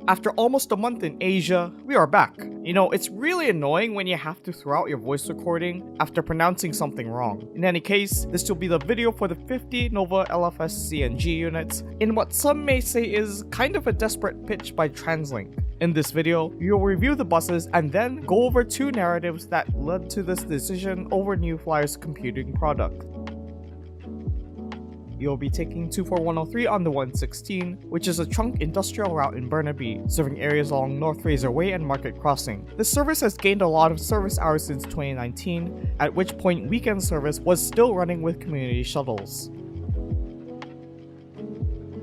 After almost a month in Asia, we are back. You know, it's really annoying when you have to throw out your voice recording after pronouncing something wrong. In any case, this will be the video for the 50 Nova LFS CNG units in what some may say is kind of a desperate pitch by TransLink. In this video, we will review the buses and then go over two narratives that led to this decision over New Flyer's computing product. You'll be taking 24103 on the 116, which is a trunk industrial route in Burnaby, serving areas along North Fraser Way and Market Crossing. This service has gained a lot of service hours since 2019, at which point weekend service was still running with community shuttles.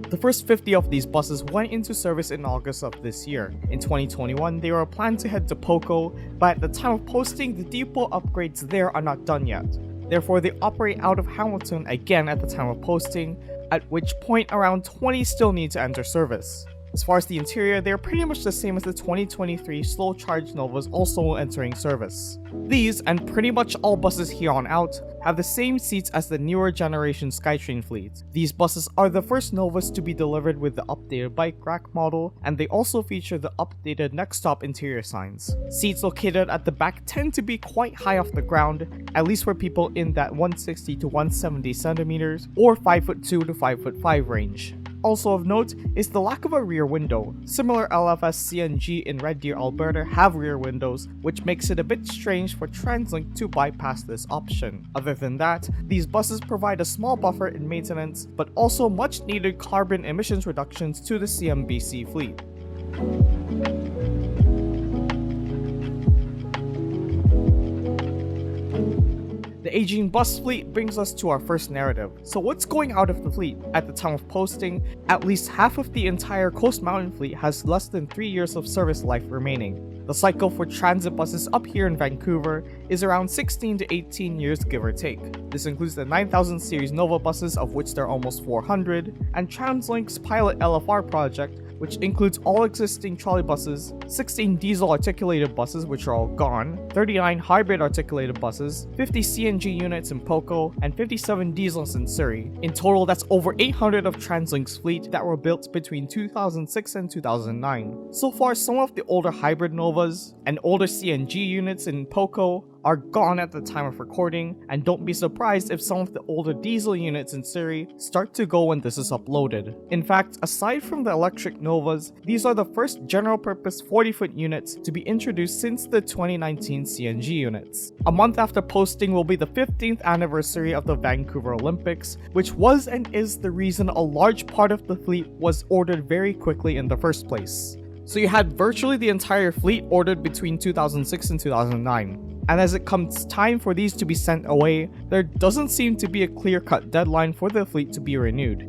The first 50 of these buses went into service in August of this year. In 2021, they were planned to head to Poco, but at the time of posting, the depot upgrades there are not done yet. Therefore, they operate out of Hamilton again at the time of posting, at which point around 20 still need to enter service. As far as the interior, they are pretty much the same as the 2023 slow charge Novas also entering service. These, and pretty much all buses here on out, have the same seats as the newer generation SkyTrain fleet. These buses are the first Novas to be delivered with the updated bike rack model, and they also feature the updated next stop interior signs. Seats located at the back tend to be quite high off the ground, at least for people in that 160 to 170 centimeters or 5'2" to 5'5" range. Also of note is the lack of a rear window. Similar LFS CNG in Red Deer, Alberta have rear windows, which makes it a bit strange for TransLink to bypass this option. Other than that, these buses provide a small buffer in maintenance, but also much needed carbon emissions reductions to the CMBC fleet. The aging bus fleet brings us to our first narrative. So what's going out of the fleet? At the time of posting, at least half of the entire Coast Mountain fleet has less than 3 years of service life remaining. The cycle for transit buses up here in Vancouver is around 16 to 18 years, give or take. This includes the 9000 series Nova buses, of which there are almost 400, and TransLink's pilot LFR project, which includes all existing trolley buses, 16 diesel articulated buses which are all gone, 39 hybrid articulated buses, 50 CNG units in Poco, and 57 diesels in Surrey. In total, that's over 800 of TransLink's fleet that were built between 2006 and 2009. So far, some of the older hybrid Novas and older CNG units in Poco are gone at the time of recording, and don't be surprised if some of the older diesel units in Surrey start to go when this is uploaded. In fact, aside from the electric Novas, these are the first general purpose 40-foot units to be introduced since the 2019 CNG units. A month after posting will be the 15th anniversary of the Vancouver Olympics, which was and is the reason a large part of the fleet was ordered very quickly in the first place. So you had virtually the entire fleet ordered between 2006 and 2009. And as it comes time for these to be sent away, there doesn't seem to be a clear-cut deadline for the fleet to be renewed.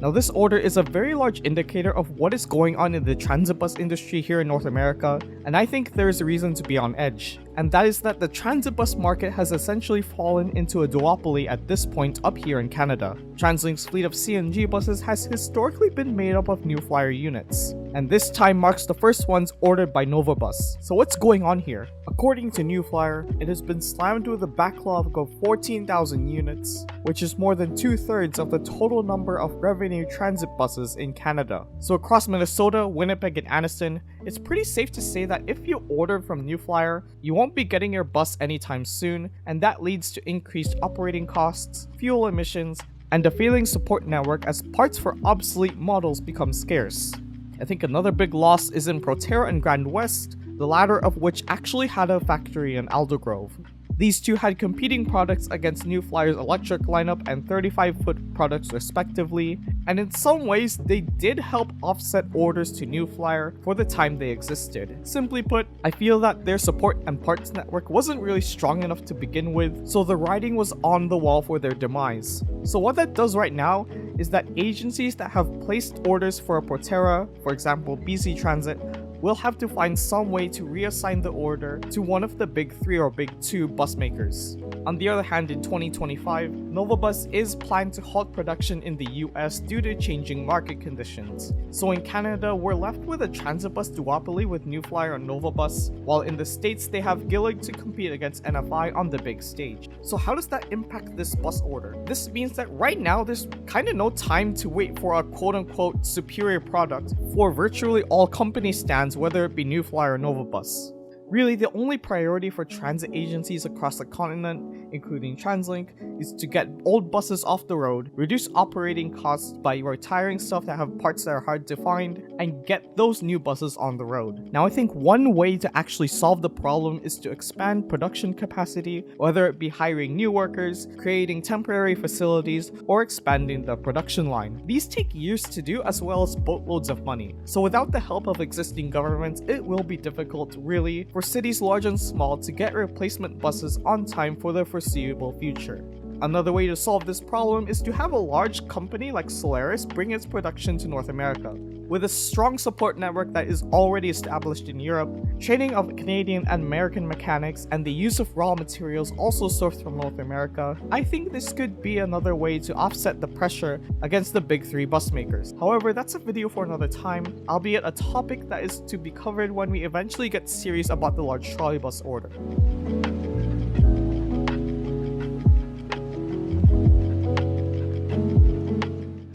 Now this order is a very large indicator of what is going on in the transit bus industry here in North America, and I think there is a reason to be on edge. And that is that the transit bus market has essentially fallen into a duopoly at this point up here in Canada. TransLink's fleet of CNG buses has historically been made up of New Flyer units, and this time marks the first ones ordered by Novabus. So what's going on here? According to New Flyer, it has been slammed with a backlog of 14,000 units, which is more than 2/3 of the total number of revenue transit buses in Canada. So across Minnesota, Winnipeg, and Anniston, it's pretty safe to say that if you order from New Flyer, you won't be getting your bus anytime soon, and that leads to increased operating costs, fuel emissions, and a failing support network as parts for obsolete models become scarce. I think another big loss is in Proterra and Grand West, the latter of which actually had a factory in Aldergrove. These two had competing products against New Flyer's electric lineup and 35-foot products respectively, and in some ways they did help offset orders to New Flyer for the time they existed. Simply put, I feel that their support and parts network wasn't really strong enough to begin with, so the writing was on the wall for their demise. So what that does right now is that agencies that have placed orders for a Proterra, for example BC Transit, will have to find some way to reassign the order to one of the big 3 or big 2 bus makers. On the other hand, in 2025, Novabus is planned to halt production in the US due to changing market conditions. So in Canada, we're left with a transit bus duopoly with New Flyer and Novabus, while in the States they have Gillig to compete against NFI on the big stage. So how does that impact this bus order? This means that right now there's kind of no time to wait for a quote-unquote superior product for virtually all company stands, whether it be New Flyer or Novabus. Really, the only priority for transit agencies across the continent, including TransLink, is to get old buses off the road, reduce operating costs by retiring stuff that have parts that are hard to find, and get those new buses on the road. Now, I think one way to actually solve the problem is to expand production capacity, whether it be hiring new workers, creating temporary facilities, or expanding the production line. These take years to do as well as boatloads of money. So without the help of existing governments, it will be difficult, really, for cities large and small to get replacement buses on time for the foreseeable future. Another way to solve this problem is to have a large company like Solaris bring its production to North America. With a strong support network that is already established in Europe, training of Canadian and American mechanics, and the use of raw materials also sourced from North America, I think this could be another way to offset the pressure against the big three bus makers. However, that's a video for another time, albeit a topic that is to be covered when we eventually get serious about the large trolley bus order.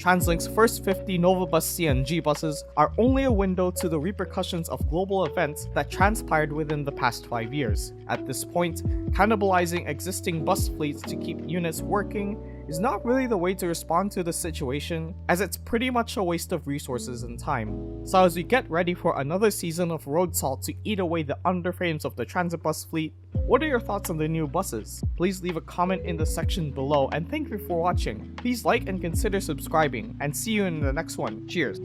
TransLink's first 50 Novabus CNG buses are only a window to the repercussions of global events that transpired within the past 5 years. At this point, cannibalizing existing bus fleets to keep units working is not really the way to respond to the situation, as it's pretty much a waste of resources and time. So as we get ready for another season of road salt to eat away the underframes of the transit bus fleet, what are your thoughts on the new buses? Please leave a comment in the section below, and thank you for watching. Please like and consider subscribing, and see you in the next one. Cheers!